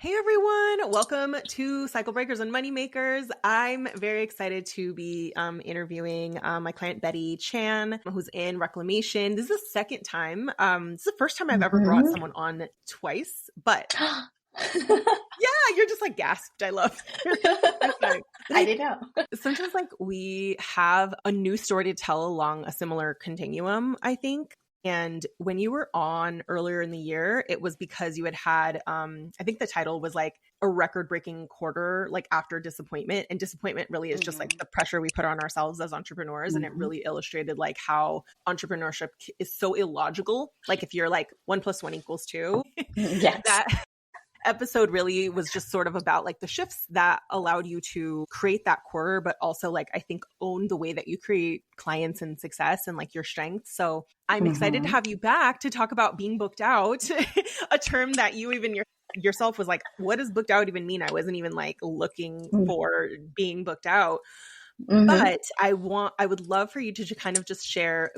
Hey everyone, welcome to Cycle Breakers and Moneymakers. I'm very excited to be interviewing my client Betty Chan, who's in Reclamation. This is the second time. This is the first time I've ever brought someone on twice, but yeah, you're just like gasped. I love it. I didn't know. Sometimes like we have a new story to tell along a similar continuum, I think. And when you were on earlier in the year, it was because you had, I think the title was like a record-breaking quarter, like after disappointment. And disappointment really is just like the pressure we put on ourselves as entrepreneurs. And it really illustrated like how entrepreneurship is so illogical. Like if you're like 1 + 1 = 2, Yes. that episode really was just sort of about like the shifts that allowed you to create that quarter, but also like I think own the way that you create clients and success and like your strengths. So I'm excited to have you back to talk about being booked out, a term that you even yourself was like, what does booked out even mean? I wasn't even like looking for being booked out. But I would love for you to kind of just share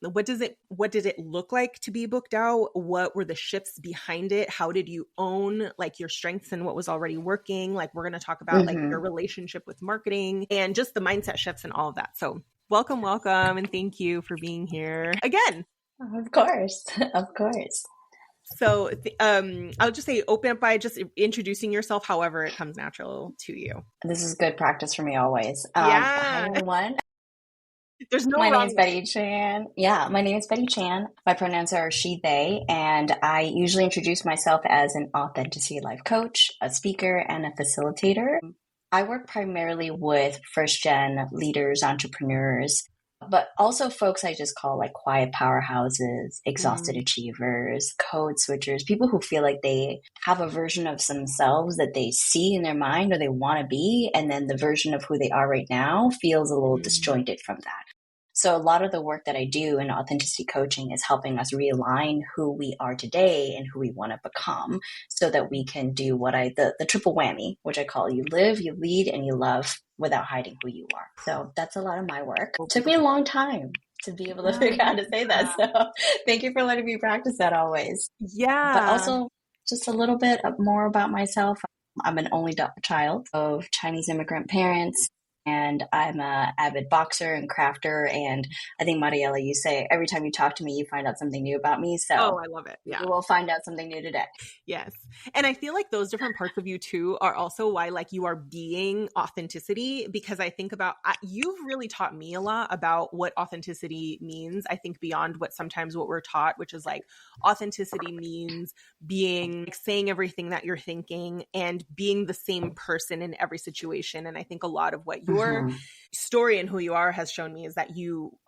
what did it look like to be booked out? What were the shifts behind it? How did you own like your strengths and what was already working? Like we're going to talk about like your relationship with marketing and just the mindset shifts and all of that. So welcome. And thank you for being here again. Of course. So I'll just say open up by just introducing yourself however it comes natural to you. This is good practice for me always. Yeah. Hi, everyone. There's no My wrong name is Betty Chan. Yeah, my name is Betty Chan. My pronouns are she, they, and I usually introduce myself as an authenticity life coach, a speaker, and a facilitator. I work primarily with first-gen leaders, entrepreneurs, but also folks I just call like quiet powerhouses, exhausted achievers, code switchers, people who feel like they have a version of themselves that they see in their mind or they want to be. And then the version of who they are right now feels a little disjointed from that. So a lot of the work that I do in authenticity coaching is helping us realign who we are today and who we want to become so that we can do the triple whammy, which I call you live, you lead, and you love without hiding who you are. So that's a lot of my work. It took me a long time to be able to figure out how to say that. So thank you for letting me practice that always. Yeah. But also just a little bit more about myself. I'm an only child of Chinese immigrant parents. And I'm an avid boxer and crafter. And I think, Mariela, you say every time you talk to me, you find out something new about me. So I love it. Yeah. We'll find out something new today. Yes. And I feel like those different parts of you too are also why like you are being authenticity, because I think about, you've really taught me a lot about what authenticity means. I think beyond what we're taught, which is like authenticity means being like, saying everything that you're thinking and being the same person in every situation. And I think a lot of what your story and who you are has shown me is that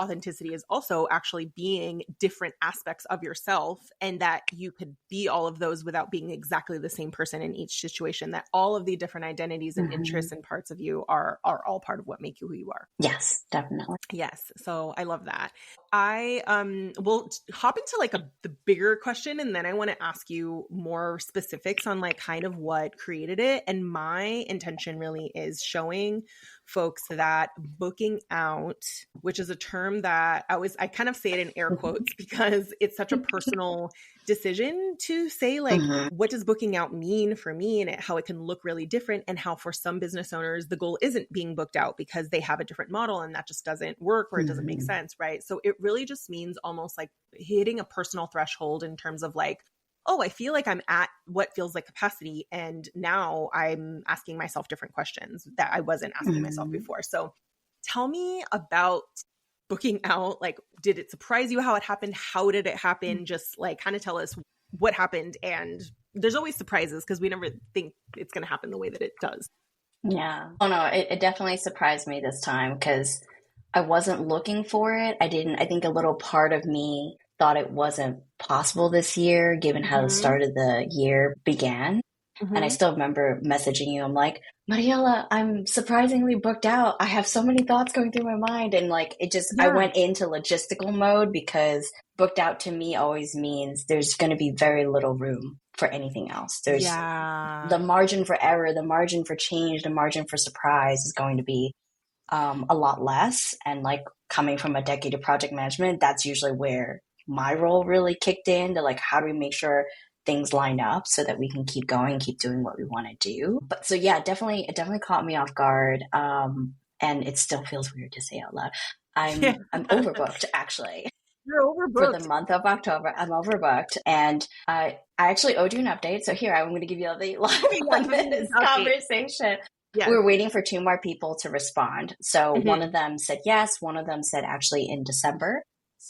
authenticity is also actually being different aspects of yourself, and that you could be all of those without being exactly the same person in each situation, that all of the different identities and interests and parts of you are all part of what make you who you are. Yes, definitely. Yes. So I love that. I will hop into like the bigger question, and then I want to ask you more specifics on like kind of what created it. And my intention really is showing folks that booking out, which is a term that I kind of say it in air quotes because it's such a personal decision to say like, what does booking out mean for me, and how it can look really different, and how for some business owners, the goal isn't being booked out because they have a different model and that just doesn't work or it doesn't make sense. Right. So it really just means almost like hitting a personal threshold in terms of like, oh, I feel like I'm at what feels like capacity. And now I'm asking myself different questions that I wasn't asking myself before. So tell me about booking out. Like, did it surprise you how it happened? How did it happen? Just like kind of tell us what happened. And there's always surprises because we never think it's going to happen the way that it does. Yeah. Oh no, it definitely surprised me this time because I wasn't looking for it. I think a little part of me thought it wasn't possible this year, given how the start of the year began. And I still remember messaging you. I'm like, Mariela, I'm surprisingly booked out. I have so many thoughts going through my mind. And like, I went into logistical mode because booked out to me always means there's going to be very little room for anything else. There's the margin for error, the margin for change, the margin for surprise is going to be a lot less. And like coming from a decade of project management, that's usually where my role really kicked in to like, how do we make sure things line up so that we can keep going, keep doing what we want to do. But so yeah, it definitely caught me off guard. And it still feels weird to say out loud. Yeah. I'm overbooked actually. You're For the overbooked. month of October, I'm overbooked, and I actually owed you an update. So here, I'm going to give you the live Okay, yeah, on give me this an update. conversation. Yes. We're waiting for 2 more people to respond. So one Mhm. of them said yes, one of them said actually in December.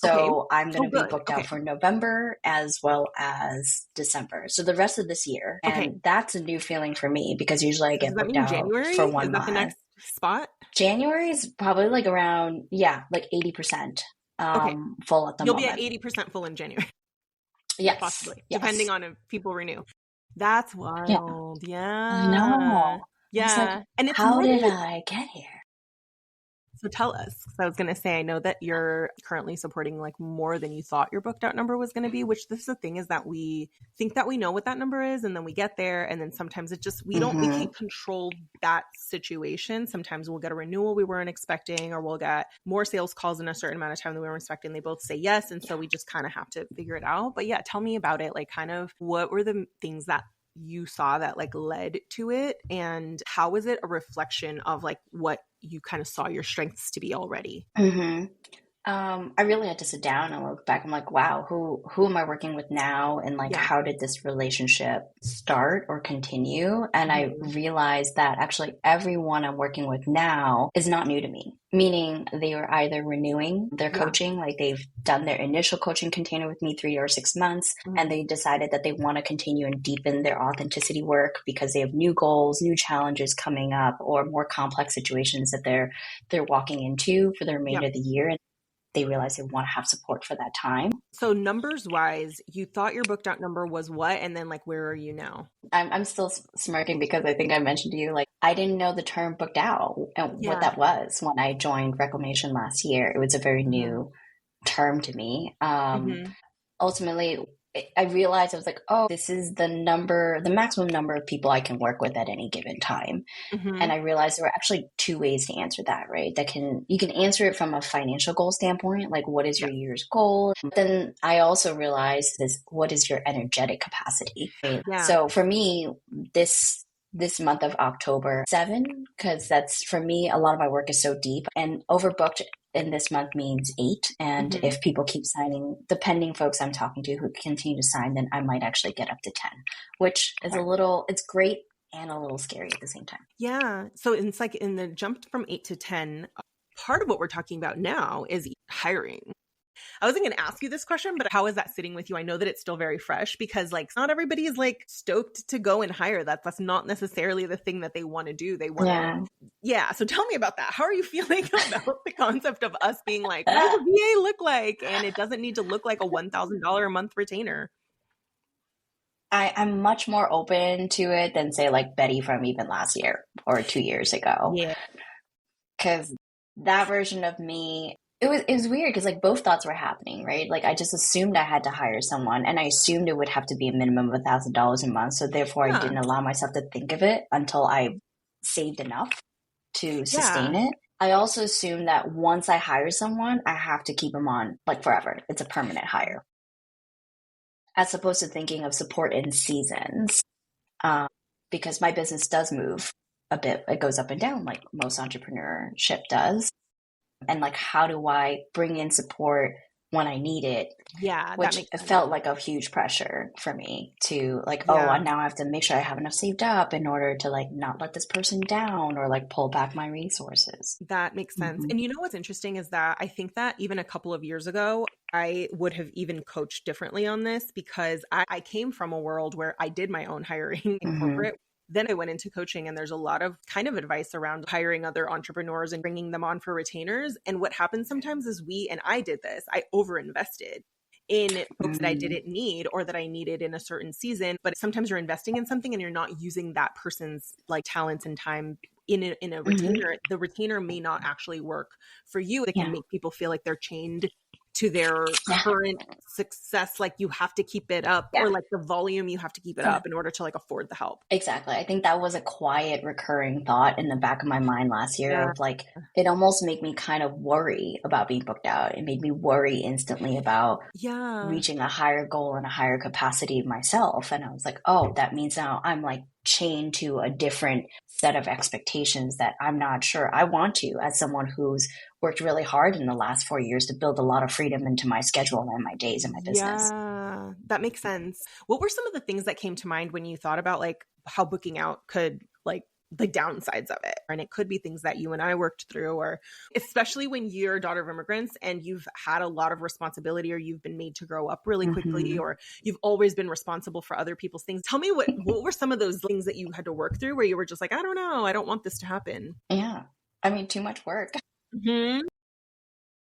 Okay. So I'm going Oh, to be good. booked Okay. out for November as well as December. So the rest of this year. Okay. And that's a new feeling for me because usually I So does get that booked mean out January? for Is one that the month. next spot? January is probably like around, yeah, like 80% Okay. full at the You'll be at moment. 80% full in January, Yes. possibly, Yes. depending on if people renew. That's Yeah. wild. I Yeah. know. I was like, Yeah. And it's how more than did I get here? so tell us. 'Cause I was going to say, I know that you're currently supporting like more than you thought your booked out number was going to be, which this is the thing is that we think that we know what that number is. And then we get there. And then sometimes it just, we Mm-hmm. can't control that situation. Sometimes we'll get a renewal we weren't expecting, or we'll get more sales calls in a certain amount of time than we weren't expecting. They both say yes. And so we just kind of have to figure it out. But yeah, tell me about it. Like kind of what were the things that you saw that like led to it, and how was it a reflection of like what you kind of saw your strengths to be already? Mm-hmm. I really had to sit down and look back. I'm like, wow, who am I working with now? And like, Yeah. how did this relationship start or continue? And I Mhm. realized that actually everyone I'm working with now is not new to me, meaning they are either renewing their Yeah. coaching, like they've done their initial coaching container with me 3 or 6 months, and Mhm. they decided that they want to continue and deepen their authenticity work because they have new goals, new challenges coming up, or more complex situations that they're walking into for the Yeah. remainder of the year. They realize they want to have support for that time. So numbers wise, you thought your booked out number was what? And then like, where are you now? I'm still smirking because I think I mentioned to you, like, I didn't know the term booked out and what Yeah. that was when I joined Reclamation last year. It was a very Mhm. new term to me. Mhm. Ultimately, I realized I was like, oh, this is the maximum number of people I can work with at any given time. And Mhm. I realized there were actually 2 ways to answer that, right? You can answer it from a financial goal standpoint, like what is Yeah. your year's goal? But then I also realized this, what is your energetic capacity? Right? Yeah. So for me, this month of October 7, because that's for me, a lot of my work is so deep and overbooked in this month means 8. And Mhm. if people keep signing, the pending folks I'm talking to who continue to sign, then I might actually get up to 10, which is Okay. it's great and a little scary at the same time. Yeah. So it's like in the jump from 8 to 10, part of what we're talking about now is hiring. I wasn't going to ask you this question, but how is that sitting with you? I know that it's still very fresh because like not everybody is like stoked to go and hire. That's not necessarily the thing that they want to do. They want to, Yeah. yeah. So tell me about that. How are you feeling about the concept of us being like, what does a VA look like? And it doesn't need to look like a $1,000 a month retainer. I'm much more open to it than say like Betty from even last year or 2 years ago. Yeah. Because that version of me, it was weird because like both thoughts were happening, right? Like I just assumed I had to hire someone and I assumed it would have to be a minimum of $1,000 a month. So therefore I Yeah. didn't allow myself to think of it until I saved enough to sustain Yeah. it. I also assumed that once I hire someone, I have to keep them on like forever. It's a permanent hire. As opposed to thinking of support in seasons. Um, because my business does move a bit. It goes up and down like most entrepreneurship does. And like, how do I bring in support when I need it? Yeah. That Which makes it sense. felt like a huge pressure for me to like, oh, Yeah. now I have to make sure I have enough saved up in order to like not let this person down or like pull back my resources. That makes sense. Mm-hmm. And you know what's interesting is that I think that even a couple of years ago, I would have even coached differently on this because I came from a world where I did my own hiring in Mm-hmm. corporate. Then I went into coaching, and there's a lot of kind of advice around hiring other entrepreneurs and bringing them on for retainers. And what happens sometimes is and I did this, I overinvested in folks that I Mm-hmm. didn't need or that I needed in a certain season. But sometimes you're investing in something and you're not using that person's like talents and time in a Mm-hmm. retainer. The retainer may not actually work for you. It can Yeah. make people feel like they're chained to their Yeah. current success. Like you have to keep it up, Yeah. or like the volume, you have to keep it up in order to like afford the help. Exactly. I think that was a quiet recurring thought in the back of my mind last year Yeah. of like, it almost made me kind of worry about being booked out. It made me worry instantly about Yeah. reaching a higher goal and a higher capacity myself. And I was like, oh, that means now I'm like chained to a different set of expectations that I'm not sure I want to, as someone who's worked really hard in the last 4 years to build a lot of freedom into my schedule and my days and my business. Yeah, that makes sense. What were some of the things that came to mind when you thought about like how booking out could like the downsides of it? And it could be things that you and I worked through, or especially when you're a daughter of immigrants and you've had a lot of responsibility, or you've been made to grow up really quickly, or you've always been responsible for other people's things. Tell me what were some of those things that you had to work through where you were just like, I don't know, I don't want this to happen. Yeah. I mean, too much work. Mm-hmm.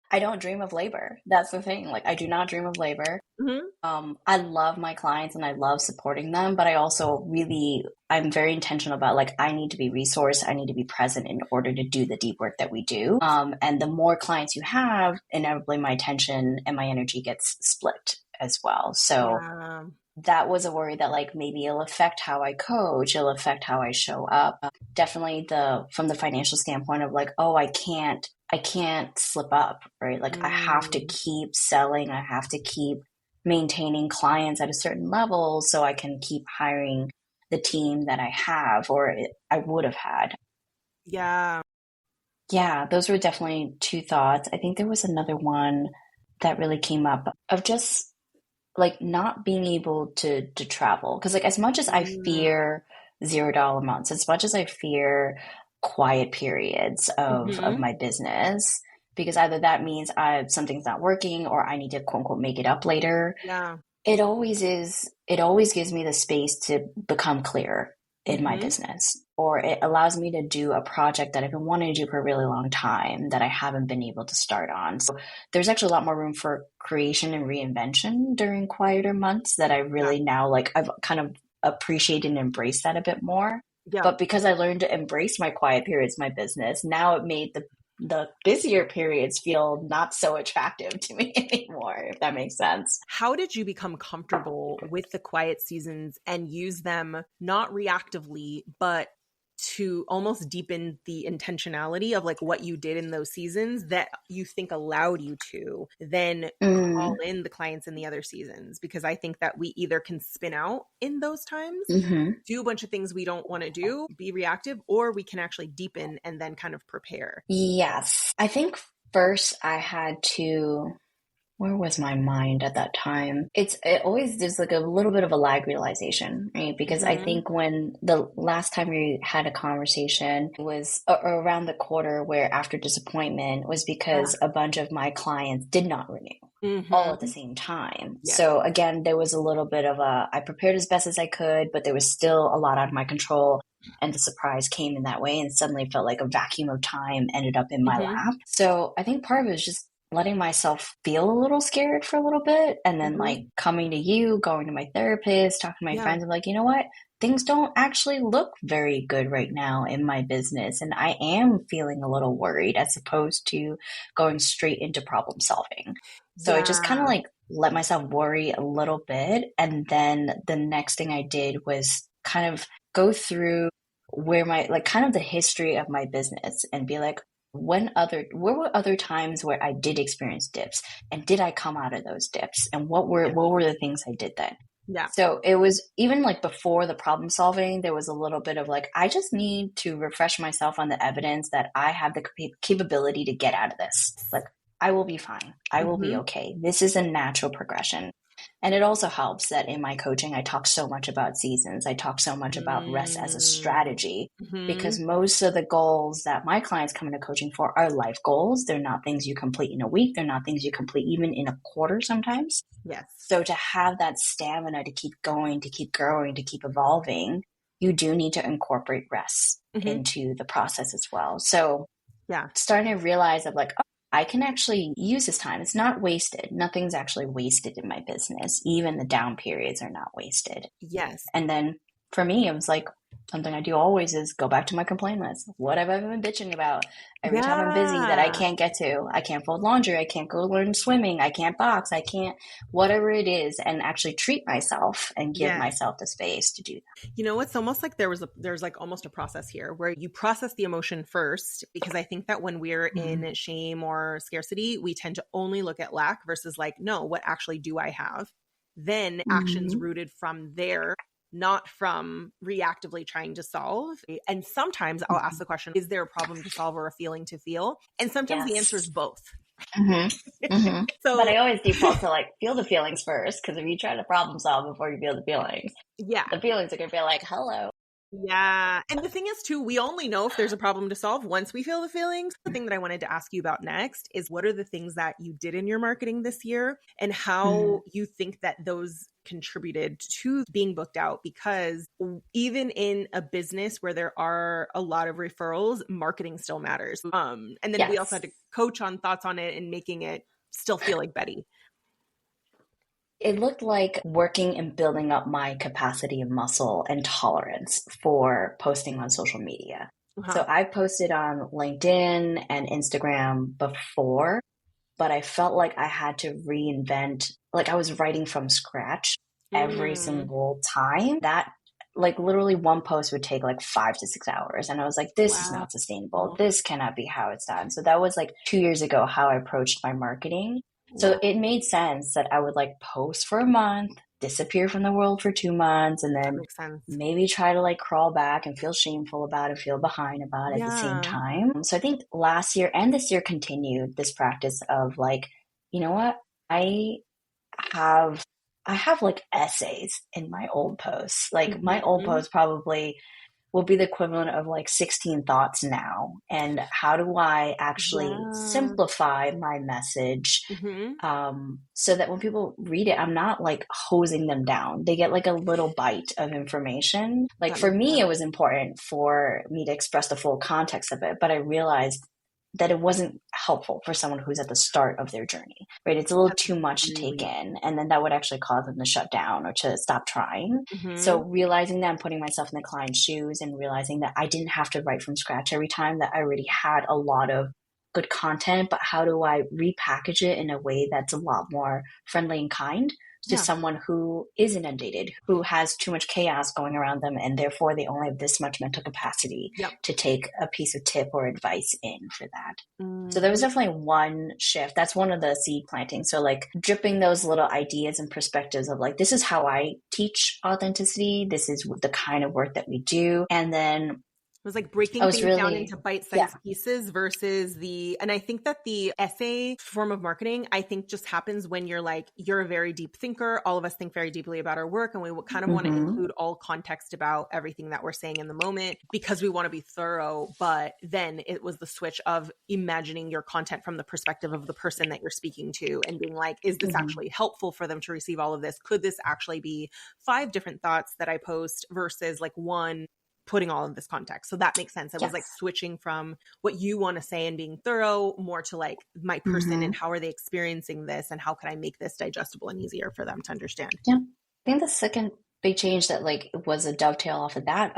I don't dream of labor. That's the thing. Like, I do not dream of labor. Mm-hmm. I love my clients and I love supporting them, but I also really, I'm very intentional about like, I need to be resourced. I need to be present in order to do the deep work that we do. And the more clients you have, inevitably my attention and my energy gets split as well. So Yeah. that was a worry that like maybe it'll affect how I coach, it'll affect how I show up. Definitely from the financial standpoint of like, oh, I can't slip up, right? Like I have to keep selling, I have to keep maintaining clients at a certain level so I can keep hiring the team that I have or I would have had. Yeah. Yeah, those were definitely two thoughts. I think there was another one that really came up of just like not being able to travel. Because like as much as I fear $0 months, as much as I fear quiet periods of my business, because either that means something's not working or I need to quote unquote make it up later. Yeah. It always gives me the space to become clear in my business, or it allows me to do a project that I've been wanting to do for a really long time that I haven't been able to start on. So there's actually a lot more room for creation and reinvention during quieter months that I really now like I've kind of appreciated and embraced that a bit more. Yeah. But because I learned to embrace my quiet periods, my business, now it made the busier periods feel not so attractive to me anymore, if that makes sense. How did you become comfortable with the quiet seasons and use them not reactively, but to almost deepen the intentionality of like what you did in those seasons that you think allowed you to then call in the clients in the other seasons? Because I think that we either can spin out in those times, do a bunch of things we don't want to do, be reactive, or we can actually deepen and then kind of prepare. Yes. I think first I had to, where was my mind at that time? There's like a little bit of a lag realization, right? Because I think when the last time we had a conversation was around the quarter where after disappointment was because a bunch of my clients did not renew all at the same time. Yeah. So again, there was a little bit of I prepared as best as I could, but there was still a lot out of my control. And the surprise came in that way and suddenly felt like a vacuum of time ended up in my lap. So I think part of it was just letting myself feel a little scared for a little bit and then like coming to you, going to my therapist, talking to my friends. I'm like, you know what? Things don't actually look very good right now in my business. And I am feeling a little worried as opposed to going straight into problem solving. So I just kind of like let myself worry a little bit. And then the next thing I did was kind of go through where like kind of the history of my business and be like, where were other times where I did experience dips and did I come out of those dips and what were the things I did then? Yeah. So it was even like before the problem solving, there was a little bit of like, I just need to refresh myself on the evidence that I have the capability to get out of this. Like I will be fine. I will be okay. This is a natural progression. And it also helps that in my coaching, I talk so much about seasons. I talk so much about rest as a strategy because most of the goals that my clients come into coaching for are life goals. They're not things you complete in a week. They're not things you complete even in a quarter sometimes. Yes. So to have that stamina to keep going, to keep growing, to keep evolving, you do need to incorporate rest into the process as well. So starting to realize that like, I can actually use this time. It's not wasted. Nothing's actually wasted in my business. Even the down periods are not wasted. Yes. And then for me, it was like, something I do always is go back to my complaint list. What have I been bitching about? Every time I'm busy that I Yeah. can't get to, I can't fold laundry, I can't go learn swimming, I can't box, I can't, whatever it is, and actually treat myself and give Yes. myself the space to do that. You know, it's almost like there's like almost a process here where you process the emotion first, because I think that when we're Mm-hmm. in shame or scarcity, we tend to only look at lack versus like, no, what actually do I have? Then actions Mm-hmm. rooted from there, not from reactively trying to solve. And sometimes I'll ask the question, is there a problem to solve or a feeling to feel? And sometimes the answer is Yes. both. Mm-hmm. Mm-hmm. But So I always default to like feel the feelings first, because if you try to problem solve before you feel yeah. the feelings are gonna be like, hello. Yeah. And the thing is, too, we only know if there's a problem to solve once we feel the feelings. The thing that I wanted to ask you about next is what are the things that you did in your marketing this year and Mm-hmm. how you think that those contributed to being booked out? Because even in a business where there are a lot of referrals, marketing still matters. And then we also Yes. had to coach on thoughts on it and making it still feel like Betty. It looked like working and building up my capacity and muscle and tolerance for posting on social media. Uh-huh. So I posted on LinkedIn and Instagram before, but I felt like I had to reinvent, like I was writing from scratch every Mm, single time. That, like, literally one post would take like 5 to 6 hours. And I was like, this is wow. not sustainable. This cannot be how it's done. So that was like 2 years ago how I approached my marketing. So Wow. it made sense that I would like post for a month, disappear from the world for 2 months, and That then makes sense. maybe try to like crawl back and feel shameful about it, feel behind about it at the same Yeah. time. So I think last year and this year continued this practice of like, you know what? I have I have like essays in my old posts. Like my old Mhm. posts probably will be the equivalent of like 16 thoughts now. And how do I actually Yeah. simplify my message, Mhm. so that when people read it, I'm not like hosing them down. They get like a little bite of information. Like That for makes me, sense. it was important for me to express the full context of it, but I realized that it wasn't helpful for someone who's at the start of their journey, right? It's a little That's too much to take really in, and then that would actually cause them to shut down or to stop trying. So mhm. realizing that and putting myself in the client's shoes and realizing that I didn't have to write from scratch every time, that I already had a lot of good content, but how do I repackage it in a way that's a lot more friendly and kind to Yeah. someone who is inundated, who has too much chaos going around them, and therefore they only have this much mental capacity Yep. to take a piece of tip or advice in for that. So there was Mhm. definitely one shift. That's one of the seed planting. So like dripping those little ideas and perspectives of like, this is how I teach authenticity. This is the kind of work that we do. And then It was like I breaking was things down really, into yeah. bite-sized pieces versus and I think that the essay form of marketing, I think just happens when you're like, you're a very deep thinker. All of us think very deeply about our work and we kind of want to Mm-hmm. include all context about everything that we're saying in the moment because we want to be thorough. But then it was the switch of imagining your content from the perspective of the person that you're speaking to and being like, is this Mm-hmm. actually helpful for them to receive all of this? Could this actually be 5 different thoughts that I post versus like one putting all of this context. So that makes sense. It was like Yes. switching from what you want to say and being thorough more to like my person Mm-hmm. and how are they experiencing this and how can I make this digestible and easier for them to understand. Yeah. I think the second big change that like was a dovetail off of that,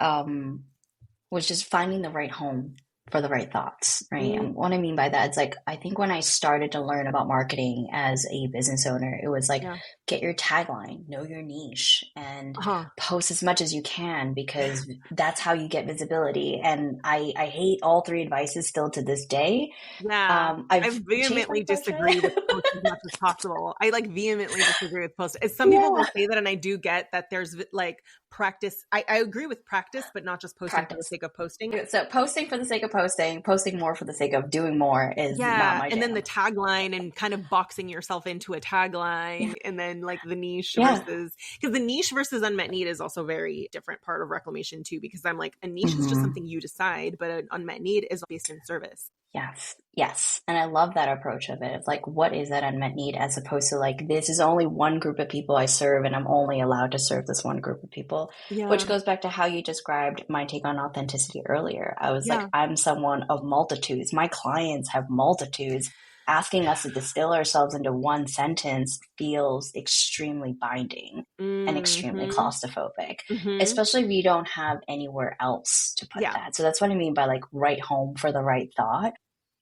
was just finding the right home for the right thoughts, right? Mm, And what I mean by that, it's like, I think when I started to learn about marketing as a business owner, it was like, yeah. get your tagline, know your niche, and Uh-huh. post as much as you can because that's how you get visibility. And I hate all three advices still to this day. Yeah. I I've changed my vehemently approach. disagree with post as much as possible. I like vehemently disagree with post. As some people Yeah. will say that, and I do get that there's like practice. I agree with practice, but not just posting for the Practice. sake of posting. So posting for the sake of posting, posting more for the sake of doing more is not Yeah, my and then the jam. tagline and kind of boxing yourself into a tagline and then like the niche Yeah. versus because the niche versus unmet need is also very different part of reclamation too because I'm like a niche is just Mm-hmm. something you decide, but an unmet need is based in service. Yes. Yes. And I love that approach of it. It's like, what is that unmet need as opposed to like, this is only one group of people I serve and I'm only allowed to serve this one group of people, which Yeah. goes back to how you described my take on authenticity earlier. I was like, Yeah. I'm someone of multitudes. My clients have multitudes. asking us to distill ourselves into one sentence feels extremely binding and extremely Mm-hmm. claustrophobic, Mm-hmm. especially if you don't have anywhere else to put Yeah. that. So that's what I mean by like write home for the right thought.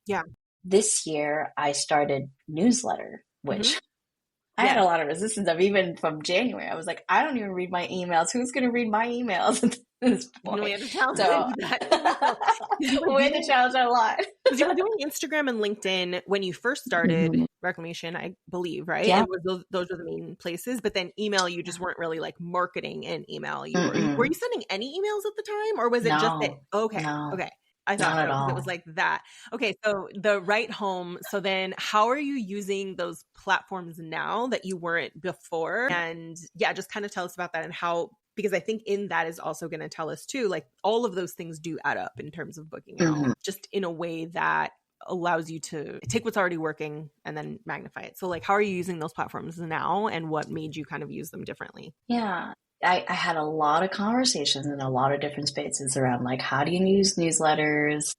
Yeah. This year, I started newsletter, Mm-hmm. which I had Yes. a lot of resistance of even from January. I was like, I don't even read my emails. Who's going to read my emails at this And we point? had to challenge So that email. we had to challenge a lot. Because you were doing Instagram and LinkedIn when you first started Reclamation, I believe, right? Yeah. And those were the main places. But then email, you just weren't really like marketing in email. Were you sending any emails at the time, or was it just that? No, Okay, no, okay. I thought not so at because it all. was like that. Okay, so the right home. So then, how are you using those platforms now that you weren't before? And yeah, just kind of tell us about that and how. Because I think in that is also going to tell us too, like all of those things do add up in terms of booking out, just in a way that allows you to take what's already working and then magnify it. So like, how are you using those platforms now and what made you kind of use them differently? Yeah. I had a lot of conversations in a lot of different spaces around like, how do you use newsletters?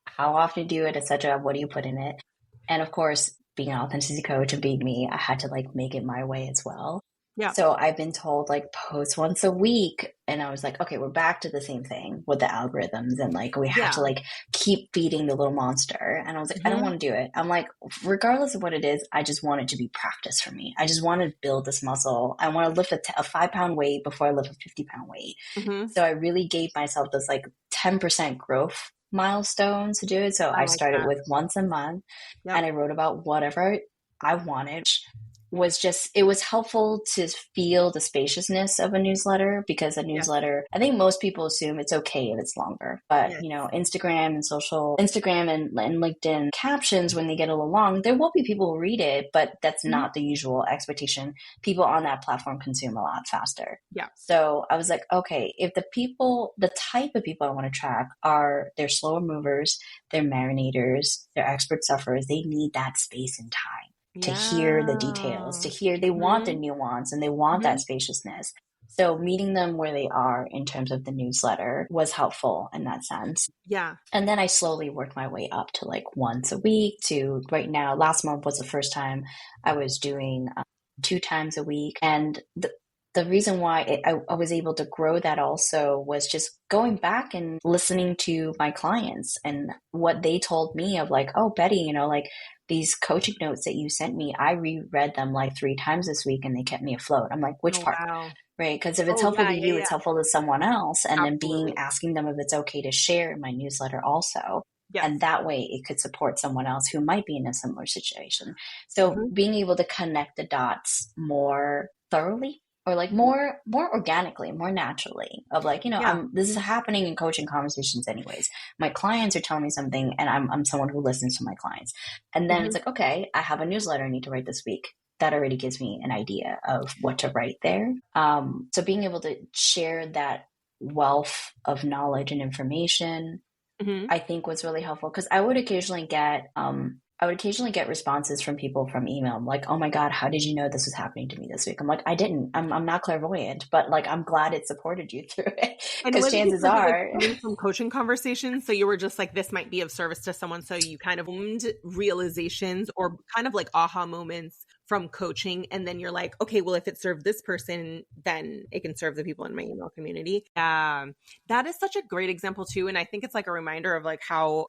How often do you do it, etc.? What do you put in it? And of course, being an authenticity coach and being me, I had to like make it my way as well. Yeah. So I've been told like post once a week. And I was like, okay, we're back to the same thing with the algorithms. And like, we have to like keep feeding the little monster. And I was like, I don't want to do it. I'm like, regardless of what it is, I just want it to be practice for me. I just want to build this muscle. I want to lift a 5-pound weight before I lift a 50-pound weight. So I really gave myself this like 10% growth milestones to do it. So I started with once a month and I wrote about whatever I wanted. It was helpful to feel the spaciousness of a newsletter, because a newsletter, I think most people assume it's okay if it's longer, but you know, Instagram and LinkedIn captions, when they get a little long, there will be people who read it, but that's not the usual expectation. People on that platform consume a lot faster. Yeah. So I was like, okay, if the type of people I want to track they're slower movers, they're marinators, they're expert sufferers, they need that space and time to hear the details, they want the nuance and they want that spaciousness. So meeting them where they are in terms of the newsletter was helpful in that sense. Yeah. And then I slowly worked my way up to like once a week to right now. Last month was the first time I was doing 2 times a week. And the reason why I was able to grow that also was just going back and listening to my clients and what they told me of like, oh, Betty, you know, like these coaching notes that you sent me, I reread them like 3 times this week and they kept me afloat. I'm like, which part? Wow. Right? Because if it's helpful to you, it's helpful to someone else. And then asking them if it's okay to share in my newsletter also. Yes. And that way it could support someone else who might be in a similar situation. So being able to connect the dots more thoroughly, or like more organically, more naturally, of like, you know, this is happening in coaching conversations anyways. My clients are telling me something and I'm someone who listens to my clients. And then it's like, okay, I have a newsletter I need to write this week. That already gives me an idea of what to write there. So being able to share that wealth of knowledge and information, I think was really helpful, because I would occasionally get responses from people from email. I'm like, oh my God, how did you know this was happening to me this week? I'm like, I didn't. I'm not clairvoyant, but like, I'm glad it supported you through it, because chances are from coaching conversations. So you were just like, this might be of service to someone. So you kind of owned realizations or kind of like aha moments from coaching. And then you're like, okay, well, if it served this person, then it can serve the people in my email community. That is such a great example too. And I think it's like a reminder of like how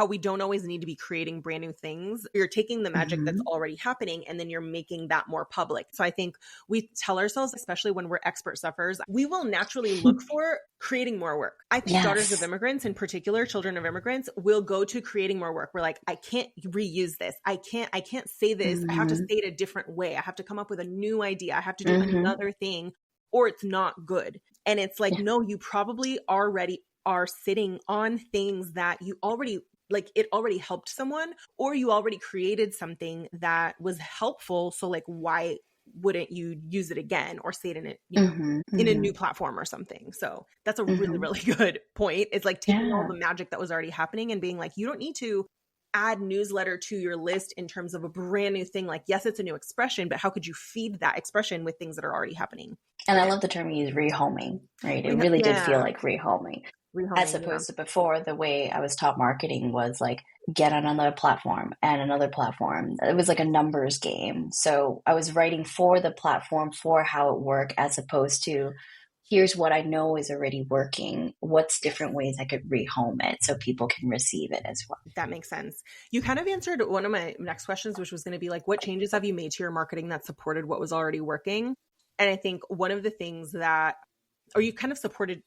we don't always need to be creating brand new things. You're taking the magic that's already happening and then you're making that more public. So I think we tell ourselves, especially when we're expert sufferers, we will naturally look for creating more work. I think daughters of immigrants, in particular, children of immigrants, will go to creating more work. We're like, I can't reuse this. I can't say this. I have to say it a different way. I have to come up with a new idea. I have to do another thing, or it's not good. And it's like, no, you probably already are sitting on things that you already, like it already helped someone, or you already created something that was helpful. So like, why wouldn't you use it again or say it in in a new platform or something? So that's a really, really good point. It's like taking all the magic that was already happening and being like, you don't need to add newsletter to your list in terms of a brand new thing. Like, yes, it's a new expression, but how could you feed that expression with things that are already happening? And I love the term you use, rehoming, right? It really did feel like rehoming. As Rehoming, yeah. opposed to before, the way I was taught marketing was like get on another platform and another platform. It was like a numbers game. So I was writing for the platform for how it worked, as opposed to here's what I know is already working. What's different ways I could rehome it so people can receive it as well? That makes sense. You kind of answered one of my next questions, which was going to be like, what changes have you made to your marketing that supported what was already working? And I think one of the things that, or you kind of supported,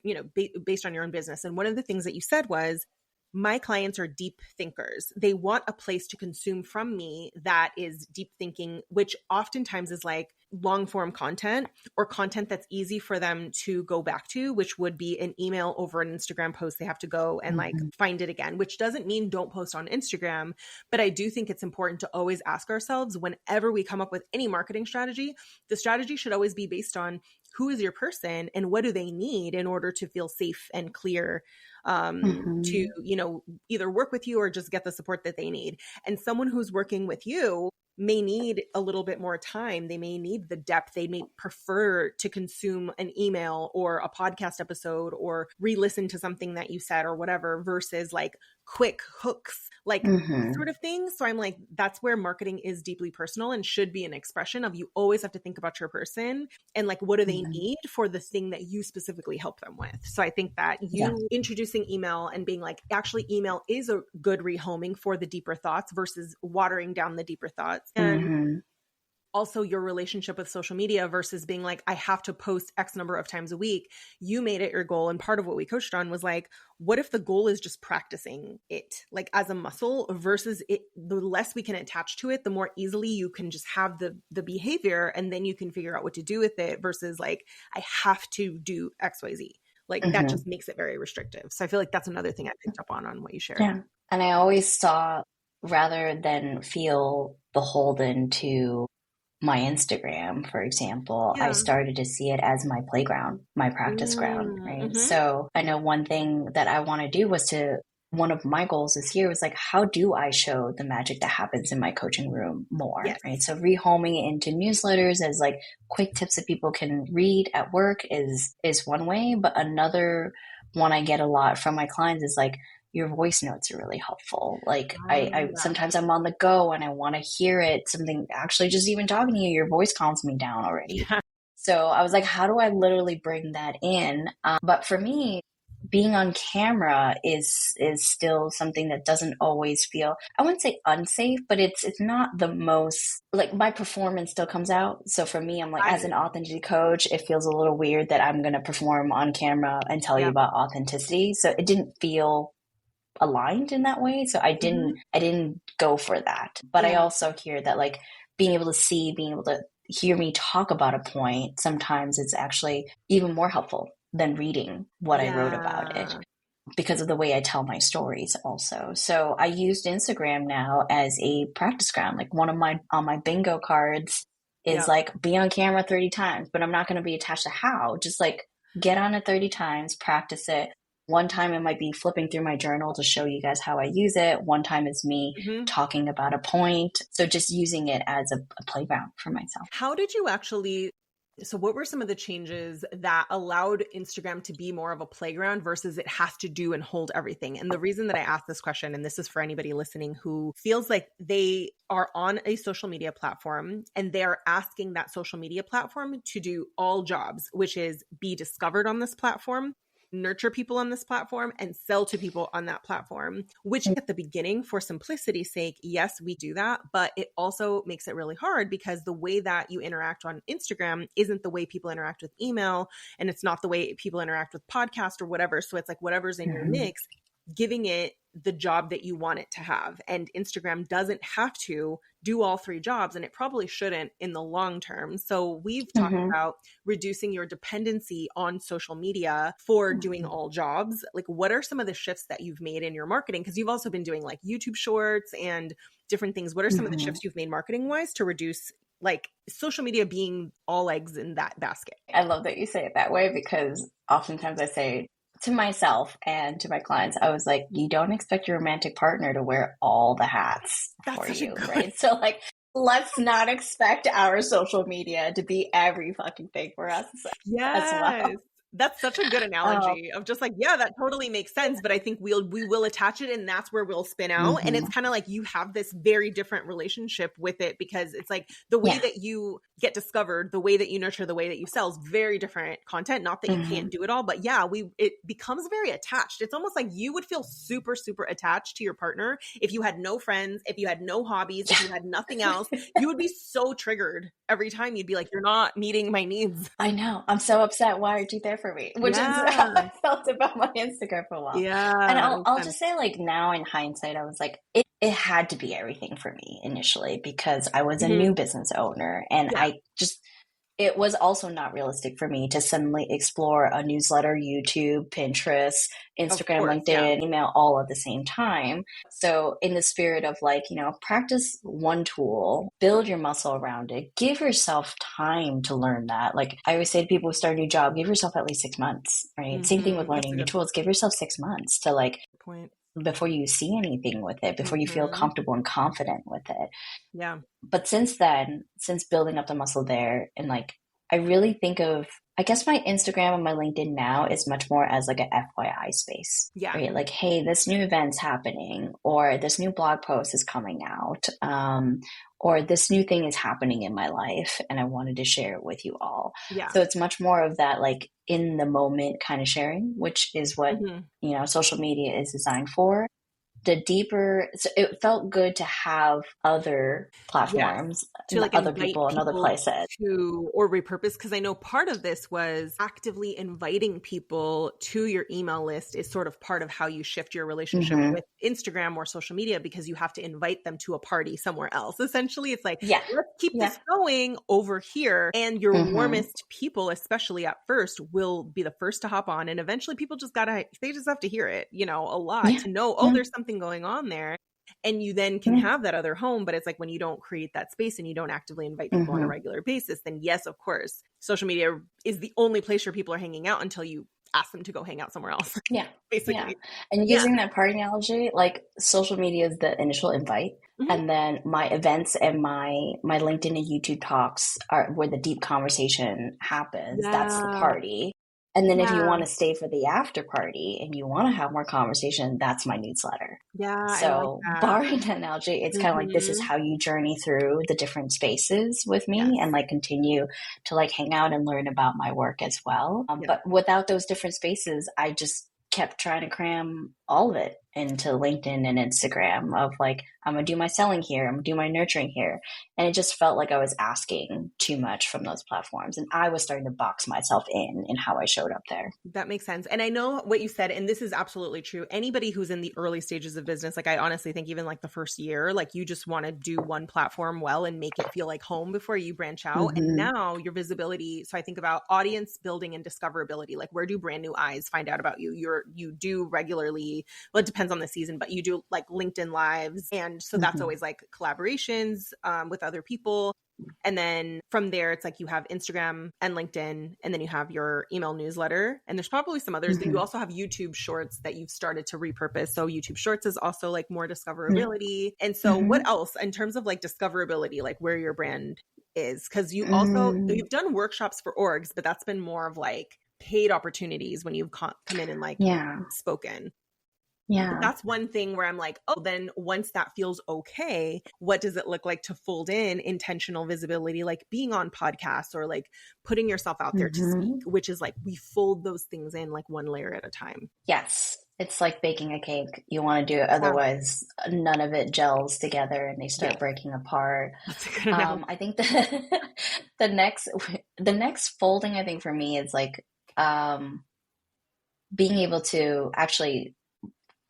based on your own business. And one of the things that you said was, my clients are deep thinkers. They want a place to consume from me that is deep thinking, which oftentimes is like long form content or content that's easy for them to go back to, which would be an email over an Instagram post. They have to go and like find it again, which doesn't mean don't post on Instagram. But I do think it's important to always ask ourselves, whenever we come up with any marketing strategy, the strategy should always be based on who is your person and what do they need in order to feel safe and clear, to, either work with you or just get the support that they need. And someone who's working with you may need a little bit more time. They may need the depth. They may prefer to consume an email or a podcast episode or re-listen to something that you said or whatever, versus like quick hooks, like sort of thing. So I'm like, that's where marketing is deeply personal and should be an expression of, you always have to think about your person and like, what do they need for the thing that you specifically help them with? So I think that you introducing email and being like, actually email is a good rehoming for the deeper thoughts versus watering down the deeper thoughts. And also your relationship with social media versus being like, I have to post X number of times a week. You made it your goal. And part of what we coached on was like, what if the goal is just practicing it like as a muscle versus it, the less we can attach to it, the more easily you can just have the behavior, and then you can figure out what to do with it versus like, I have to do XYZ. Like that just makes it very restrictive. So I feel like that's another thing I picked up on what you shared. Yeah. And I always saw, rather than feel beholden to my Instagram, for example, I started to see it as my playground, my practice ground, right? So I know one thing that I want to do one of my goals this year was like, how do I show the magic that happens in my coaching room more, right? So rehoming it into newsletters as like quick tips that people can read at work is one way. But another one I get a lot from my clients is like, your voice notes are really helpful. Like I sometimes I'm on the go and I want to hear it. Something actually, just even talking to you, your voice calms me down already. Yeah. So I was like, how do I literally bring that in? But for me, being on camera is still something that doesn't always feel, I wouldn't say unsafe, but it's not the most, like my performance still comes out. So for me, I'm like, as an authenticity coach, it feels a little weird that I'm going to perform on camera and tell you about authenticity. So it didn't feel aligned in that way. So I didn't go for that. But I also hear that like being able to hear me talk about a point, sometimes it's actually even more helpful than reading what I wrote about it, because of the way I tell my stories also. So I used Instagram now as a practice ground. Like one of on my bingo cards is like, be on camera 30 times, but I'm not going to be attached to how, just like get on it 30 times, practice it. One time it might be flipping through my journal to show you guys how I use it. One time it's me talking about a point. So just using it as a playground for myself. How did you actually, so what were some of the changes that allowed Instagram to be more of a playground versus it has to do and hold everything? And the reason that I asked this question, and this is for anybody listening who feels like they are on a social media platform and they're asking that social media platform to do all jobs, which is be discovered on this platform, nurture people on this platform, and sell to people on that platform, which at the beginning, for simplicity's sake, yes, we do that, but it also makes it really hard because the way that you interact on Instagram isn't the way people interact with email, and it's not the way people interact with podcast or whatever. So it's like whatever's in your mix, giving it the job that you want it to have. And Instagram doesn't have to do all three jobs, and it probably shouldn't in the long term. So we've talked about reducing your dependency on social media for doing all jobs. Like, what are some of the shifts that you've made in your marketing? Because you've also been doing like YouTube shorts and different things. What are some of the shifts you've made marketing wise to reduce like social media being all eggs in that basket? I love that you say it that way, because oftentimes I say to myself and to my clients, I was like, you don't expect your romantic partner to wear all the hats for you, right? So like, let's not expect our social media to be every fucking thing for us as well. That's such a good Oh, analogy of just like, yeah, that totally makes sense. But I think we will attach it and that's where we'll spin out. And it's hmm kind of like you have this very different relationship with it because it's like the way yeah. that you get discovered, the way that you nurture, the way that you sell is very different content. Not that you hmm can't do it all, but yeah, it becomes very attached. It's almost like you would feel super, super attached to your partner if you had no friends, if you had no hobbies, if you had nothing else. You would be so triggered every time. You'd be like, you're not meeting my needs. I know. I'm so upset. Why aren't you there for me? Which is how Yeah. I felt about my Instagram for a while. And Yeah, I'll makes sense. just say, like, now in hindsight, I was like, it had to be everything for me initially because I was a Mhm. new business owner and Yeah, I just it was also not realistic for me to suddenly explore a newsletter, YouTube, Pinterest, of Instagram, course. Yeah. LinkedIn, email all at the same time. So, in the spirit of like, practice one tool, build your muscle around it, give yourself time to learn that. Like I always say to people who start a new job, give yourself at least 6 months, right? Same thing with That's learning a new good tools, give yourself 6 months to like point. before you see anything with it, before you feel Hmm. comfortable and confident with it. Yeah. But since then, since building up the muscle there, and like, I really think of, I guess my Instagram and my LinkedIn now is much more as like a FYI space, Yeah. right? Like, hey, this new event's happening, or this new blog post is coming out, or this new thing is happening in my life, and I wanted to share it with you all. Yeah. So it's much more of that, like, in the moment kind of sharing, which is what, Hmm. social media is designed for. The deeper, so it felt good to have other Yes. platforms To and like other invite people and other people places. to or repurpose because I know part of this was actively inviting people to your email list is sort of part of how you shift your relationship Mm-hmm. with Instagram or social media because you have to invite them to a party somewhere else. Essentially, it's like, Yeah. let's keep Yeah. this going over here. And your Mm-hmm. warmest people, especially at first, will be the first to hop on. And eventually people they just have to hear it, a lot Yeah. to know, oh, Yeah. there's something going on there. And you then can Yeah. have that other home. But it's like when you don't create that space and you don't actively invite people on a Mm-hmm. regular basis, then yes, of course, social media is the only place where people are hanging out until you ask them to go hang out somewhere else, Yeah. Yeah. basically. And Yeah. using that party analogy, like social media is the initial invite. Mhm. And then my events and my LinkedIn and YouTube talks are where the deep conversation happens. That's the Yeah. party. And then if you Yeah. want to stay for the after party and you want to have more conversation, that's my newsletter. Yeah. I like So, that. barring that analogy, it's kind of like this is Hmm. how you journey through the different spaces with me and Yes. like continue to like hang out and learn about my work as well. Yeah. But without those different spaces, I just kept trying to cram all of it into LinkedIn and Instagram of like, I'm going to do my selling here, I'm going to do my nurturing here. And it just felt like I was asking too much from those platforms. And I was starting to box myself in how I showed up there. That makes sense. And I know what you said, and this is absolutely true. Anybody who's in the early stages of business, like I honestly think even like the first year, like you just want to do one platform well and make it feel like home before you branch out. And Mm-hmm. now your visibility. So I think about audience building and discoverability. Like where do brand new eyes find out about you? You do regularly, well, it depends on the season, but you do like LinkedIn lives. And so that's Mm-hmm. always like collaborations with other people. And then from there, it's like you have Instagram and LinkedIn, and then you have your email newsletter. And there's probably some others. You Mm-hmm. also have YouTube Shorts that you've started to repurpose. So YouTube Shorts is also like more Yeah. discoverability. And so Mm-hmm. what else in terms of like discoverability, like where your brand is? Because Mm, you've done workshops for orgs, but that's been more of like paid opportunities when you've come in and like yeah. spoken. But Yeah. that's one thing where I'm like, oh, then once that feels okay, what does it look like to fold in intentional visibility, like being on podcasts or like putting yourself out there to speak, Mm-hmm. which is like we fold those things in like one layer at a time. Yes. It's like baking a cake. You want to do it, Yeah. otherwise none of it gels together and they start Yes. breaking apart. That's a good analogy. I think the next the next folding I think for me is like um, being able to actually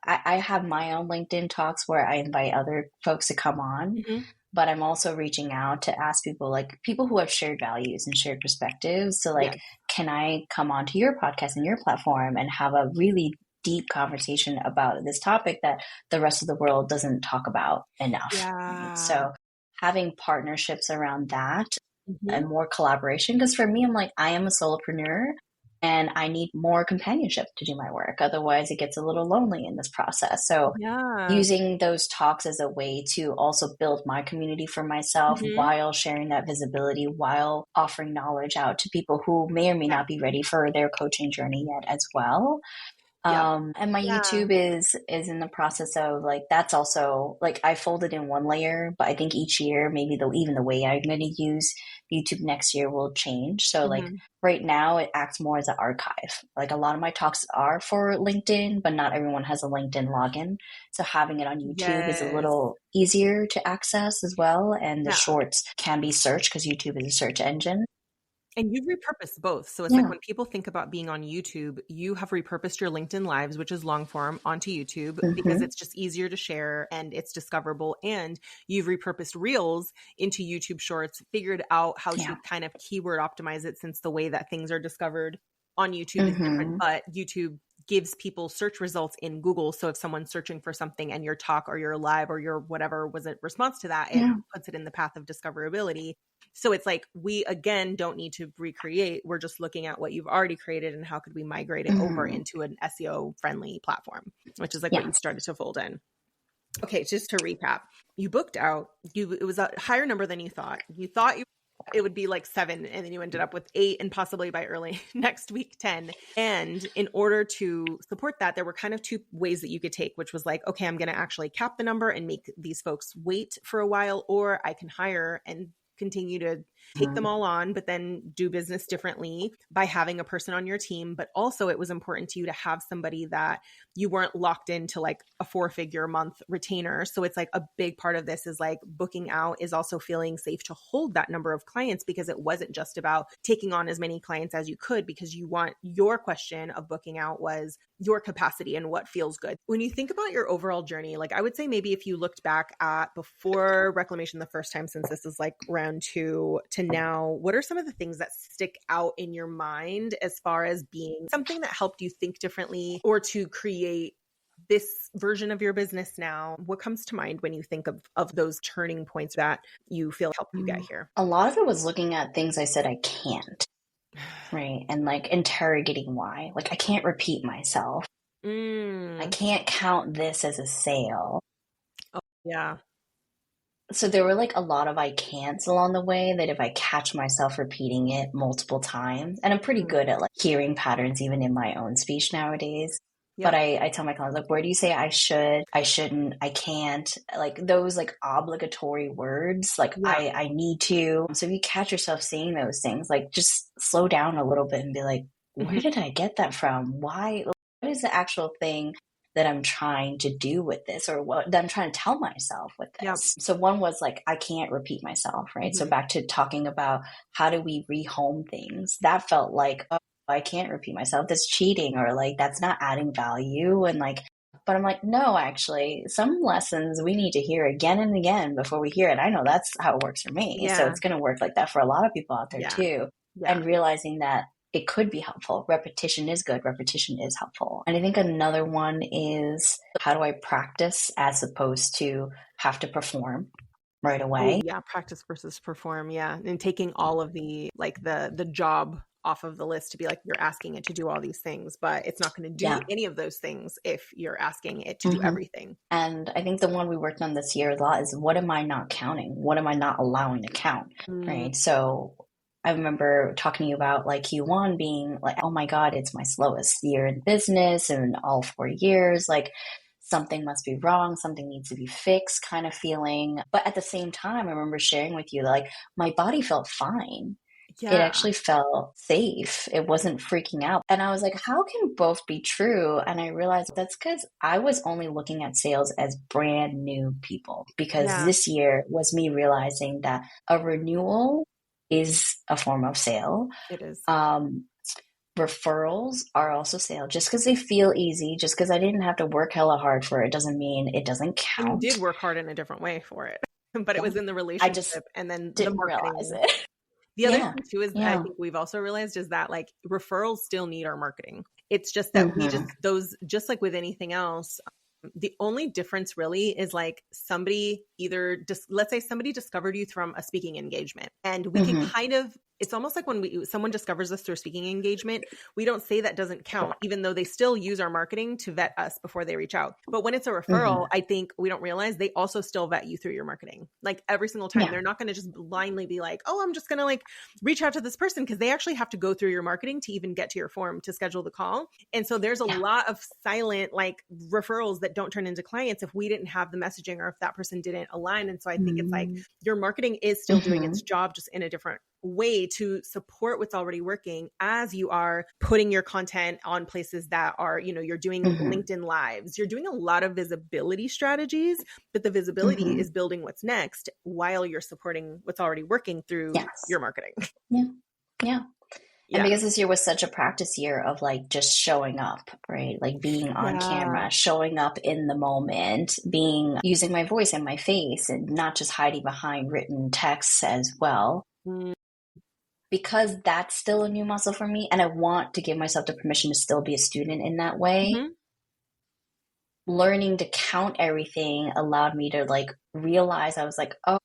I have my own LinkedIn talks where I invite other folks to come on, Mm-hmm. but I'm also reaching out to ask people like people who have shared values and shared perspectives. So Yeah. like, can I come onto your podcast and your platform and have a really deep conversation about this topic that the rest of the world doesn't talk about enough, right? Yeah. So having partnerships around that Mm-hmm. and more collaboration. Because for me, I'm like, I am a solopreneur, and I need more companionship to do my work. Otherwise, it gets a little lonely in this process. So Yeah. using those talks as a way to also build my community for myself Mhm. while sharing that visibility, while offering knowledge out to people who may or may Yeah. not be ready for their coaching journey yet as well. Yep. And my Yeah. YouTube is in the process of like, that's also like I folded in one layer, but I think each year maybe even the way I'm going to use YouTube next year will change. So like Mhm. right now it acts more as an archive. Like a lot of my talks are for LinkedIn, but not everyone has a LinkedIn login. So having it on YouTube is a Yes. little easier to access as well. And the Yeah. shorts can be searched because YouTube is a search engine. And you've repurposed both. So it's like Yeah. when people think about being on YouTube, you have repurposed your LinkedIn Lives, which is long form, onto YouTube because Mm-hmm. it's just easier to share and it's discoverable. And you've repurposed Reels into YouTube Shorts, figured out how to Yeah. kind of keyword optimize it since the way that things are discovered on YouTube is different. Mm-hmm. But YouTube gives people search results in Google. So if someone's searching for something and your talk or your live or your whatever was a response to that, it Yeah. puts it in the path of discoverability. So it's like we again don't need to recreate. We're just looking at what you've already created and how could we migrate it over Mm-hmm. into an SEO friendly platform, which is like what Yeah. you started to fold in. Okay, just to recap, you booked out. It was a higher number than you thought. It would be like 7, and then you ended up with 8, and possibly by early next week 10. And in order to support that, there were kind of 2 ways that you could take, which was like, okay, I'm going to actually cap the number and make these folks wait for a while, or I can hire and continue to take them all on, but then do business differently by having a person on your team. But also it was important to you to have somebody that you weren't locked into like a 4-figure a month retainer. So it's like a big part of this is like booking out is also feeling safe to hold that number of clients, because it wasn't just about taking on as many clients as you could, because your question of booking out was your capacity and what feels good. When you think about your overall journey, like I would say maybe if you looked back at before Reclamation the first time, since this is like round 2 to now, what are some of the things that stick out in your mind as far as being something that helped you think differently or to create this version of your business now? What comes to mind when you think of those turning points that you feel helped you get here? A lot of it was looking at things I said I can't, right? And like interrogating why. Like I can't repeat myself. I Mm. can't count this as a sale. Oh, yeah. So there were like a lot of I can'ts along the way that if I catch myself repeating it multiple times, and I'm pretty Mm. good at like hearing patterns even in my own speech nowadays. But Yep. I tell my clients, like, where do you say I should, I shouldn't, I can't? Like those like obligatory words, like Yeah. I need to. So if you catch yourself saying those things, like just slow down a little bit and be like, where Mhm. did I get that from? Why? What is the actual thing that I'm trying to do with this, or what that I'm trying to tell myself with Yep. this? So one was like, I can't repeat myself, right? So Mhm. back to talking about how do we rehome things, that felt like, oh, I can't repeat myself. That's cheating, or like, that's not adding value. And like, but I'm like, no, actually, some lessons we need to hear again and again before we hear it. I know that's how it works for me. So Yeah. it's going to work like that for a lot of people out there Yeah. too. Yeah. And realizing that it could be helpful. Repetition is good. Repetition is helpful. And I think another one is, how do I practice as opposed to have to perform right Oh away? yeah, practice versus perform, yeah. And taking all of the like the job off of the list to be like you're asking it to do all these things, but it's not going to do Yeah. any of those things if you're asking it to do Mm-hmm. everything. And I think the one we worked on this year a lot is, what am I not counting? What am I not allowing to count? Mm, Right. So I remember talking to you about like Q1 being like, oh my God, it's my slowest year in business in all 4 years. Like something must be wrong. Something needs to be fixed kind of feeling. But at the same time, I remember sharing with you that like my body felt fine. It yeah. actually felt safe. It wasn't freaking out. And I was like, how can both be true? And I realized that's because I was only looking at sales as brand new people, because Yeah. this year was me realizing that a renewal is a form of sale. It is. Um, Referrals are also sale. Just because they feel easy, just because I didn't have to work hella hard for it, doesn't mean it doesn't And you count. did work hard in a different way for it. But it Yeah. was in the I just relationship and then the didn't realize marketing. it. The other Yeah. thing too is I Yeah. think we've also realized is that like referrals still need our marketing. It's just that we Mm-hmm. just like with anything else, the only difference really is like somebody either just let's say somebody discovered you from a speaking engagement and we can Mm-hmm. kind of it's almost like when someone discovers us through a speaking engagement, we don't say that doesn't count, even though they still use our marketing to vet us before they reach out. But when it's a referral, I think we don't realize they also still vet you through your marketing. Like every single time, they're not going to just blindly be like, oh, I'm just going to like reach out to this person, because they actually have to go through your marketing to even get to your form to schedule the call. And so there's a lot of silent like referrals that don't turn into clients if we didn't have the messaging or if that person didn't align. And so I think it's like your marketing is still doing its job, just in a different way to support what's already working, as you are putting your content on places that are, you know, you're doing LinkedIn lives, you're doing a lot of visibility strategies, but the visibility is building what's next while you're supporting what's already working through your marketing. And because this year was such a practice year of like just showing up, right? Like being on camera, showing up in the moment, using my voice and my face and not just hiding behind written texts as well. Because that's still a new muscle for me, and I want to give myself the permission to still be a student in that way. Learning to count everything allowed me to like realize I was like, oh,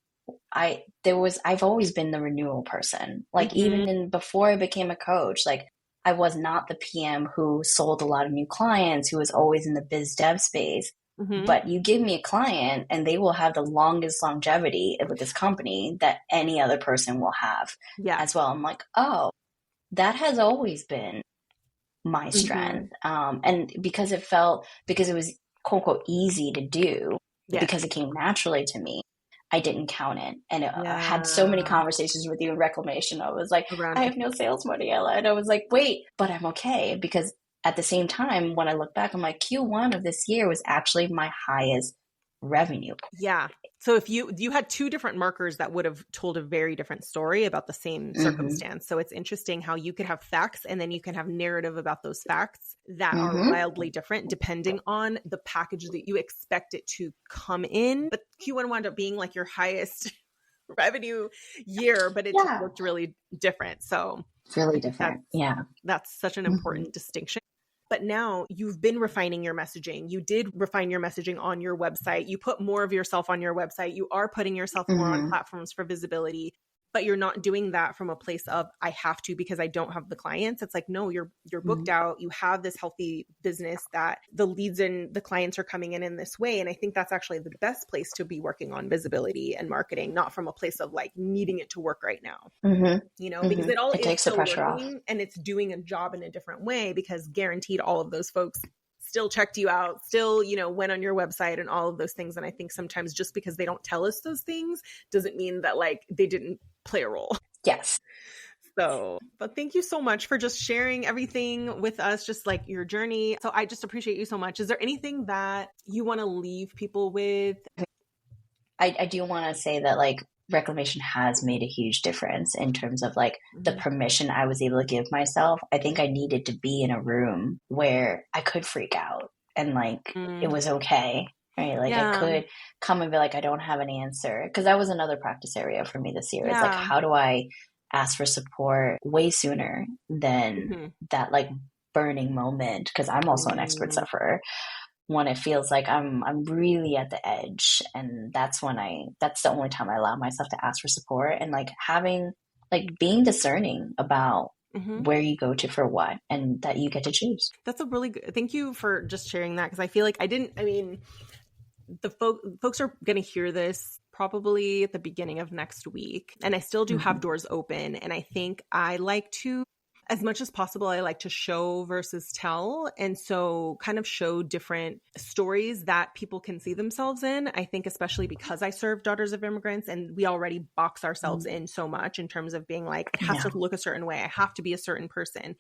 I've always been the renewal person. Like even before I became a coach, like I was not the PM who sold a lot of new clients, who was always in the biz dev space. But you give me a client and they will have the longest longevity with this company that any other person will have as well. I'm like, oh, that has always been my strength. And because it was quote unquote easy to do, because it came naturally to me, I didn't count it. And I had so many conversations with you in Reclamation. I was like, I have no sales money, Ella. And I was like, wait, but I'm okay. Because at the same time, when I look back, I'm like, Q1 of this year was actually my highest revenue. Yeah. So if you had two different markers that would have told a very different story about the same circumstance. So it's interesting how you could have facts and then you can have narrative about those facts that are wildly different depending on the package that you expect it to come in. But Q1 wound up being like your highest revenue year, but it just looked really different. So really different. That's such an important distinction. But now you've been refining your messaging. You did refine your messaging on your website. You put more of yourself on your website. You are putting yourself more on platforms for visibility, but you're not doing that from a place of, I have to because I don't have the clients. It's like, no, you're booked out. You have this healthy business that the leads and the clients are coming in this way. And I think that's actually the best place to be working on visibility and marketing, not from a place of like needing it to work right now, you know, because it takes the pressure off and it's doing a job in a different way, because guaranteed all of those folks still checked you out, still, you know, went on your website and all of those things. And I think sometimes just because they don't tell us those things doesn't mean that like they didn't play a role. Yes. So, but thank you so much for just sharing everything with us, just like your journey. So I just appreciate you so much. Is there anything that you want to leave people with? I do want to say that like Reclamation has made a huge difference in terms of like the permission I was able to give myself. I think I needed to be in a room where I could freak out and like it was okay, right? Like I could come and be like, I don't have an answer, because that was another practice area for me this year. It's like, how do I ask for support way sooner than that like burning moment? Because I'm also an expert sufferer. When it feels like I'm really at the edge, and that's the only time I allow myself to ask for support, and like being discerning about where you go to for what, and that you get to choose. That's a really good, thank you for just sharing that. Cause I feel like the folks are going to hear this probably at the beginning of next week. And I still do have doors open. And I think I like to, as much as possible, I like to show versus tell. And so kind of show different stories that people can see themselves in. I think especially because I serve daughters of immigrants and we already box ourselves in so much in terms of being like, it has to look a certain way. I have to be a certain person.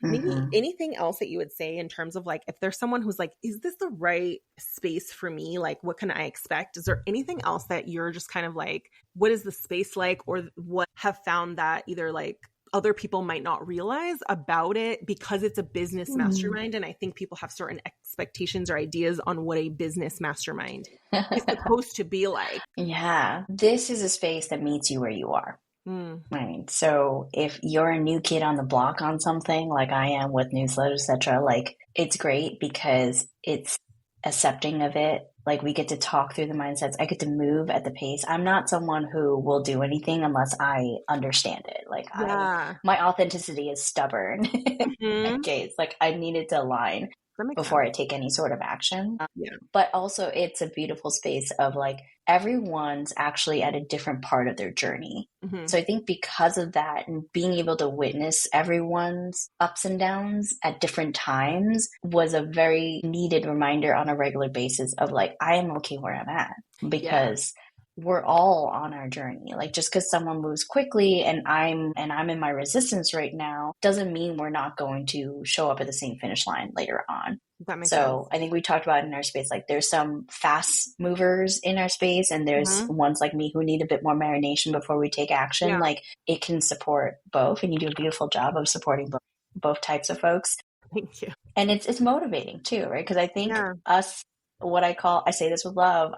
Maybe anything else that you would say in terms of like, if there's someone who's like, is this the right space for me? Like, what can I expect? Is there anything else that you're just kind of like, what is the space like, or what have found that either like other people might not realize about it, because it's a business mastermind. And I think people have certain expectations or ideas on what a business mastermind is supposed to be like. Yeah. This is a space that meets you where you are. Right. So if you're a new kid on the block on something like I am with newsletters, etc., like it's great because it's accepting of it. Like we get to talk through the mindsets. I get to move at the pace. I'm not someone who will do anything unless I understand it. Like Yeah. my authenticity is stubborn. Mhm. Okay, it's like I needed to align That makes before sense. I take any sort of action. Yeah. But also it's a beautiful space of like everyone's actually at a different part of their journey. Mhm. So I think because of that and being able to witness everyone's ups and downs at different times was a very needed reminder on a regular basis of like, I am okay where I'm at Yeah. because we're all on our journey. Like just because someone moves quickly and I'm in my resistance right now doesn't mean we're not going to show up at the same finish line later on. That makes sense. So I think we talked about in our space, like there's some fast movers in our space and there's Mhm. ones like me who need a bit more marination before we take action. Yeah. Like it can support both and you do a beautiful job of supporting both types of folks. Thank you. And it's motivating too, right? Because I think Yeah. us, I say this with love,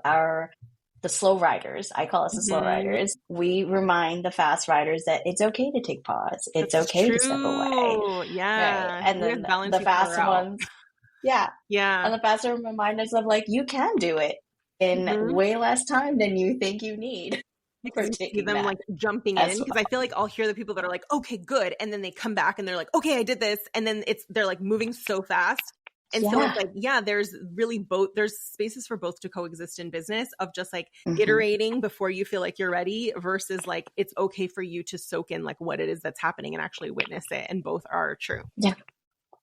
the slow riders, I call us the slow Mhm. riders. We remind the fast riders that it's okay to take pause. It's That's okay to step away. true. Right. Yeah. And You guys then balance the each other fast out. ones, yeah. Yeah. And the fast ones remind us of like, you can do it in Mhm. way less time than you think you need Because for you see taking them that like jumping in. as Because well. I feel like I'll hear the people that are like, okay, good. And then they come back and they're like, okay, I did this. And then they're like moving so fast. And so it's Yeah. like, yeah, there's really there's spaces for both to coexist in business of just like Mm-hmm. iterating before you feel like you're ready versus like it's okay for you to soak in like what it is that's happening and actually witness it. And both are true. Yeah.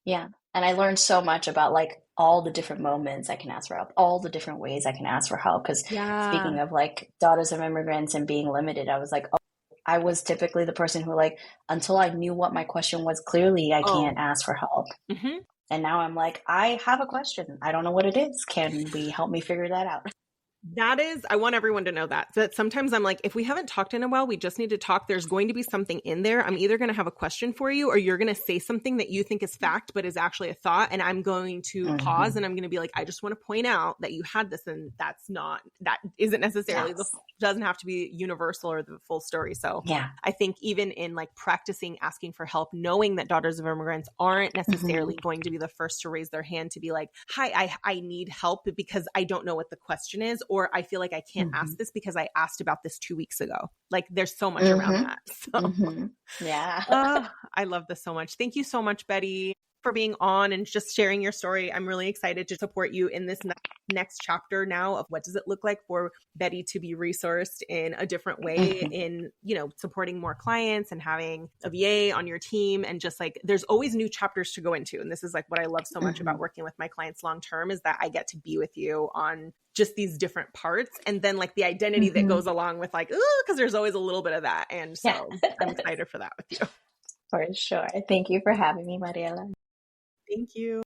Yeah. And I learned so much about like all the different moments I can ask for help, all the different ways I can ask for help. Because Yeah. speaking of like daughters of immigrants and being limited, I was like, oh, I was typically the person who like, until I knew what my question was clearly, I Oh. can't ask for help. Mm-hmm. And now I'm like, I have a question. I don't know what it is. Can we help me figure that out? That is, I want everyone to know that sometimes I'm like, if we haven't talked in a while, we just need to talk. There's going to be something in there. I'm either going to have a question for you or you're going to say something that you think is fact, but is actually a thought. And I'm going to pause and I'm going to be like, I just want to point out that you had this and that isn't necessarily Yes. doesn't have to be universal or the full story. So Yeah. I think even in like practicing asking for help, knowing that daughters of immigrants aren't necessarily going to be the first to raise their hand to be like, hi, I need help because I don't know what the question is, or I feel like I can't ask this because I asked about this 2 weeks ago. Like there's so much around that. So Yeah. I love this so much. Thank you so much, Betty, for being on and just sharing your story. I'm really excited to support you in this next chapter now of what does it look like for Betty to be resourced in a different way in, supporting more clients and having a VA on your team. And just like, there's always new chapters to go into. And this is like what I love so much about working with my clients long-term is that I get to be with you on just these different parts. And then like the identity that goes along with like, ooh, because there's always a little bit of that. And so I'm excited for that with you. For sure. Thank you for having me, Mariela. Thank you.